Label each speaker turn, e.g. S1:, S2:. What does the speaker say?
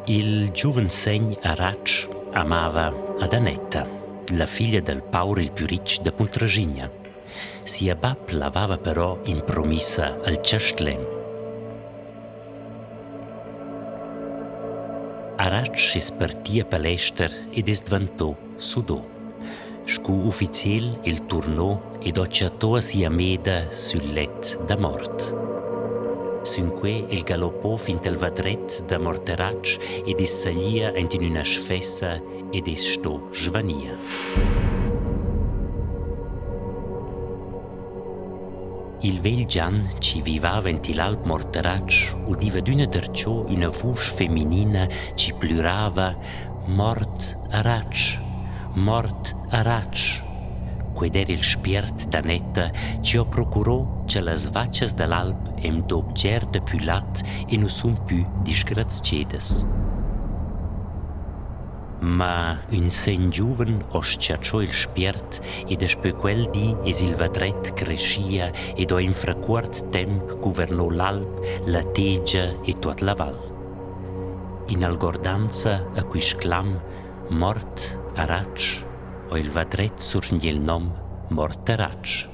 S1: Il giuven segn Aratsch amava Adanetta, la figlia del paur il più ricch da Puntraschigna. Sia bab l'avava però in promissa al Ciastlen. Aratsch es partia per l'ester ed es diventò sudò. Scu ufficiel il turnò ed occiatò sia meda sul let da mort. Sunque il galoppò fin tel vadret da Morteratsch ed es salia ent in una sfessa ed es sto svania. Il vel Gian ci vivava ent l'Alp Morteratsch udiva d'una derciò una voce femminina ci plurava «Mort Aratsch, mort Aratsch». Qued era il spiert d'Anetta ci ho procurò che las vaccias dall'Alp em d'obger de più lat e non sun più disgraziedes. Ma un sen giuven osciacciò il spiert e despe quel di es il vadret crescia ed o in frequart temp governò l'Alp, la Tegia e tuot la val. In algordanza a quis clam Mort Aratsch o il vadret surgni il nom Morteratsch.